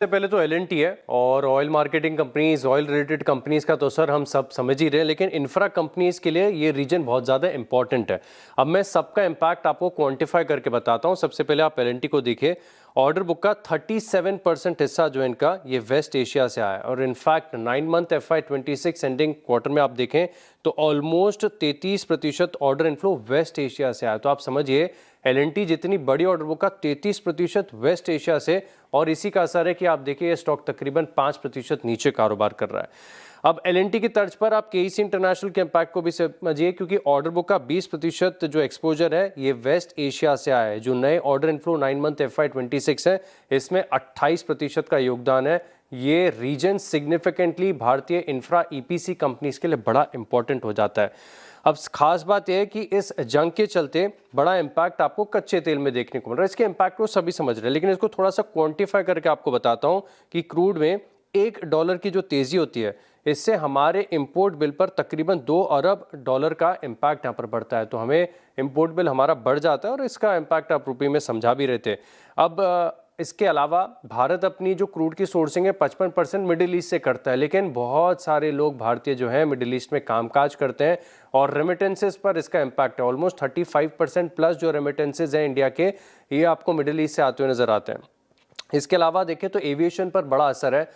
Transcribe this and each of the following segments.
सबसे पहले तो एल&टी है और oil marketing companies, oil related companies का तो सर हम सब समझ ही रहे हैं, लेकिन इंफ्रा कंपनीज के लिए ये रीजन बहुत ज़्यादा इंपॉर्टेंट है। अब मैं सबका इम्पैक्ट आपको क्वांटिफाई करके बताता हूँ। सबसे पहले आप एल&टी को देखिए, ऑर्डर बुक का 37% हिस्सा जो है इनका ये वेस्ट एशिया से आया है और in fact 9 month FY26 ending quarter में आप देखें तो almost 33% order inflow West Asia से आया। तो आप समझिए एल&टी जितनी बड़ी ऑर्डर बुक का 33% वेस्ट एशिया से, और इसी का असर है कि आप देखिए ये स्टॉक तकरीबन 5% नीचे कारोबार कर रहा है। अब एल&टी की तर्ज पर आप केईसी इंटरनेशनल के इम्पैक्ट को भी समझिए, क्योंकि ऑर्डर बुक का 20% जो एक्सपोजर है ये वेस्ट एशिया से आया है। जो नए ऑर्डर इनफ्लो 9 मंथ FY26 है इसमें 28% का योगदान है। ये रीजन सिग्निफिकेंटली भारतीय इंफ्रा ईपीसी कंपनीज के लिए बड़ा इंपॉर्टेंट हो जाता है। अब खास बात यह है कि इस जंग के चलते बड़ा इम्पैक्ट आपको कच्चे तेल में देखने को मिल रहा है। इसके इम्पैक्ट को सभी समझ रहे हैं, लेकिन इसको थोड़ा सा क्वांटिफाई करके आपको बताता हूं कि क्रूड में $1 की जो तेजी होती है इससे हमारे इंपोर्ट बिल पर तकरीबन $2 अरब का इम्पैक्ट यहाँ पर बढ़ता है। तो हमें इंपोर्ट बिल हमारा बढ़ जाता है और इसका इम्पैक्ट आप रुपये में समझा भी रहे थे। अब इसके अलावा भारत अपनी जो क्रूड की सोर्सिंग है 55% मिडिल ईस्ट से करता है, लेकिन बहुत सारे लोग भारतीय जो हैं मिडिल ईस्ट में कामकाज करते हैं और रेमिटेंसेस पर इसका इम्पैक्ट है। ऑलमोस्ट 35% प्लस जो रेमिटेंसेज हैं इंडिया के, ये आपको मिडिल ईस्ट से आते हुए नजर आते हैं। इसके अलावा देखें तो एविएशन पर बड़ा असर है।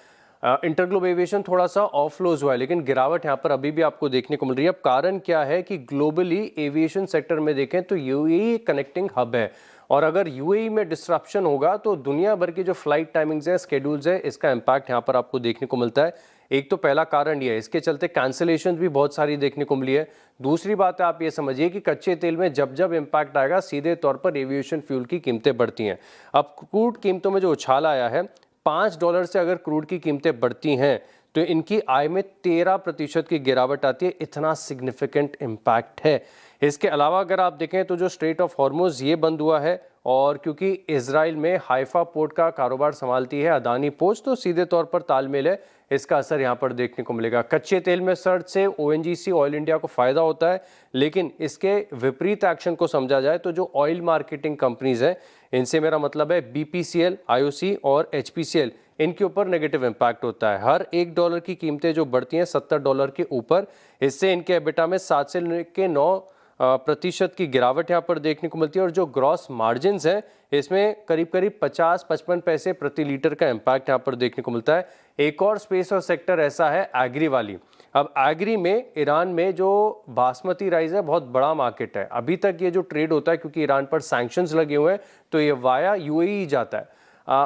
इंटरग्लोब एविएशन थोड़ा सा ऑफलोज हुआ है, लेकिन गिरावट यहाँ पर अभी भी आपको देखने को मिल रही है। अब कारण क्या है कि ग्लोबली एविएशन सेक्टर में देखें तो यूएई कनेक्टिंग हब है, और अगर यूएई में डिस्ट्रप्शन होगा तो दुनिया भर की जो फ्लाइट टाइमिंग्स है, स्केड्यूल्स है, इसका इम्पैक्ट यहाँ पर आपको देखने को मिलता है। एक तो पहला कारण ये है, इसके चलते कैंसिलेशन भी बहुत सारी देखने को मिली है। दूसरी बात है, आप ये समझिए कि कच्चे तेल में जब जब इम्पैक्ट आएगा सीधे तौर पर एविएशन फ्यूल की कीमतें बढ़ती हैं। अब क्रूड कीमतों में जो उछाल आया है, $5 से अगर क्रूड की कीमतें बढ़ती हैं तो इनकी आय में 13% की गिरावट आती है। इतना सिग्निफिकेंट इम्पैक्ट है। इसके अलावा अगर आप देखें तो जो स्ट्रेट ऑफ हॉर्मुज ये बंद हुआ है, और क्योंकि इजराइल में हाइफा पोर्ट का कारोबार संभालती है अदानी पोर्ट्स, तो सीधे तौर पर तालमेल है, इसका असर यहाँ पर देखने को मिलेगा। कच्चे तेल में सर्च से ओएनजीसी ऑयल इंडिया को फायदा होता है, लेकिन इसके विपरीत एक्शन को समझा जाए तो जो ऑयल मार्केटिंग कंपनीज हैं, इनसे मेरा मतलब है बीपीसीएल, आईओसी और एचपीसीएल, इनके ऊपर नेगेटिव इम्पैक्ट होता है। हर $1 की कीमतें जो बढ़ती हैं $70 के ऊपर, इससे इनके एबिटा में 7 से लेकर 9% की गिरावट यहाँ पर देखने को मिलती है। और जो ग्रॉस मार्जिन हैं इसमें करीब करीब 50-55 पैसे प्रति लीटर का इम्पैक्ट यहाँ पर देखने को मिलता है। एक और स्पेस और सेक्टर ऐसा है एग्री वाली। अब एग्री में ईरान में जो बासमती राइस है बहुत बड़ा मार्केट है। अभी तक ये जो ट्रेड होता है, क्योंकि ईरान पर सैंक्शंस लगे हुए हैं, तो ये वाया यूएई जाता है।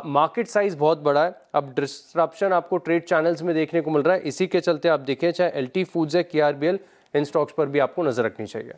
मार्केट साइज बहुत बड़ा है। अब डिस्ट्रप्शन आपको ट्रेड चैनल्स में देखने को मिल रहा है। इसी के चलते आप देखें चाहे एलटी फूड्स है, केआरबीएल, इन स्टॉक्स पर भी आपको नजर रखनी चाहिए।